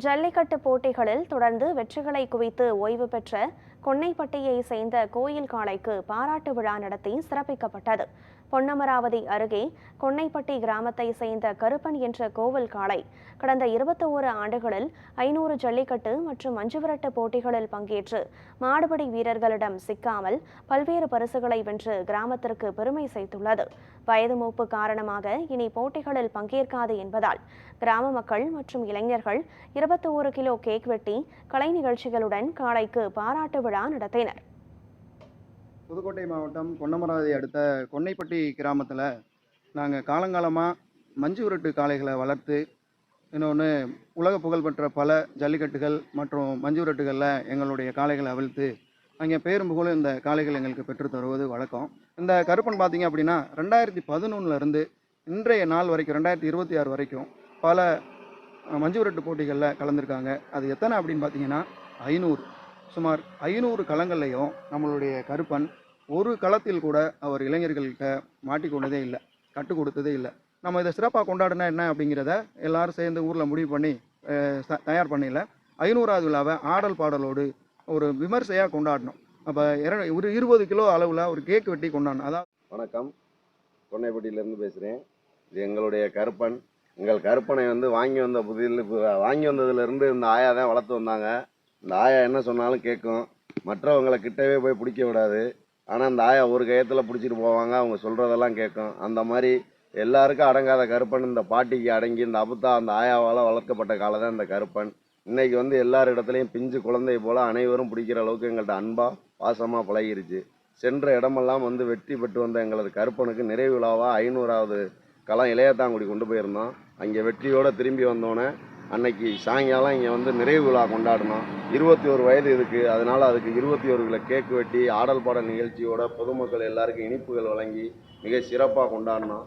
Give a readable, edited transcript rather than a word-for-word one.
ஜல்லிக்கட்டு போட்டிகளில் தொடர்ந்து வெற்றிகளை குவித்து ஓய்வு பெற்ற கொன்னைப்பட்டியை சேர்ந்த கோயில் காளைக்கு பாராட்டு விழா நடத்தி சிறப்பிக்கப்பட்டது. பொன்னமராவதி அருகே கொன்னைப்பட்டி கிராமத்தை சேர்ந்த கருப்பன் என்ற கோவில் காளை கடந்த 21 ஆண்டுகளில் 500 ஜல்லிக்கட்டு மற்றும் மஞ்சுவிரட்டு போட்டிகளில் பங்கேற்று மாடுபிடி வீரர்களிடம் சிக்காமல் பல்வேறு பரிசுகளை வென்று கிராமத்திற்கு பெருமை சேர்த்துள்ளது. வயது மூப்பு காரணமாக இனி போட்டிகளில் பங்கேற்காது என்பதால் கிராம மக்கள் மற்றும் இளைஞர்கள் 21 கிலோ கேக் வெட்டி கலை நிகழ்ச்சிகளுடன் காளைக்கு பாராட்டு விழா நடத்தினர். புதுக்கோட்டை மாவட்டம் பொன்னமராவதி அடுத்த கொன்னைப்பட்டி கிராமத்தில் நாங்கள் காலங்காலமாக மஞ்சு விரட்டு காளைகளை வளர்த்து, இன்னொன்று உலக புகழ்பெற்ற பல ஜல்லிக்கட்டுகள் மற்றும் மஞ்சு விரட்டுகளில் எங்களுடைய காளைகளை அவிழ்த்து அங்கே பேரும் புகழும் இந்த காளைகள் எங்களுக்கு பெற்று தருவது வழக்கம். இந்த கருப்பன் பார்த்திங்க அப்படின்னா 2011 இன்றைய நாள் வரைக்கும் 2026 வரைக்கும் பல மஞ்சு விரட்டு போட்டிகளில் கலந்துருக்காங்க. அது எத்தனை அப்படின்னு பார்த்தீங்கன்னா 500. சுமார் 500 களங்கள்லையும் நம்மளுடைய கருப்பன் ஒரு களத்தில் கூட அவர் இளைஞர்கள்கிட்ட மாட்டிக்கொண்டதே இல்லை, கற்றுக் கொடுத்ததே இல்லை. நம்ம இதை சிறப்பாக கொண்டாடினா என்ன அப்படிங்கிறத எல்லாரும் சேர்ந்து ஊரில் முடிவு பண்ணி தயார் பண்ணல 500வது விழாவை ஆடல் பாடலோடு ஒரு விமர்சையாக கொண்டாடணும். அப்போ ஒரு 20 கிலோ அளவில் ஒரு கேக் வெட்டி கொண்டாடணும். அதாவது வணக்கம், கொன்னைப்பட்டியிலேருந்து பேசுகிறேன். இது எங்களுடைய கருப்பன். எங்கள் கருப்பனை வாங்கி வந்ததுலேருந்து இந்த ஆயா தான் வளர்த்து வந்தாங்க. இந்த ஆயா என்ன சொன்னாலும் கேட்கும், மற்றவங்களை கிட்டவே போய் பிடிக்க விடாது. ஆனால் இந்த ஆயா ஒரு கயத்தில் பிடிச்சிட்டு போவாங்க, அவங்க சொல்கிறதெல்லாம் கேட்கும். அந்த மாதிரி எல்லாருக்கும் அடங்காத கருப்பன் இந்த பாட்டிக்கு அடங்கி இந்த அபுத்தா அந்த ஆயாவால் வளர்க்கப்பட்ட காலம் தான் இந்த கருப்பன். இன்றைக்கி எல்லார் இடத்துலையும் பிஞ்சு குழந்தை போல் அனைவரும் பிடிக்கிற அளவுக்கு எங்கள்கிட்ட அன்பாக பாசமாக பழகிருச்சு. சென்ற இடமெல்லாம் வெற்றி பெற்று வந்த எங்களது கருப்பனுக்கு நிறைவு விழாவாக 500வது களம் இளையத்தாங்குடி கொண்டு போயிருந்தோம். அங்கே வெற்றியோடு திரும்பி வந்தோன்னே அன்னைக்கு சாயங்காலம் இங்கே நிறைவு விழா கொண்டாடினோம். 21 வயது இதுக்கு. அதனால் அதுக்கு 21 கிலோ கேக்கு வெட்டி ஆடல் பாடல் நிகழ்ச்சியோட பொதுமக்கள் எல்லாருக்கும் இனிப்புகள் வழங்கி மிக சிறப்பாக கொண்டாடினோம்.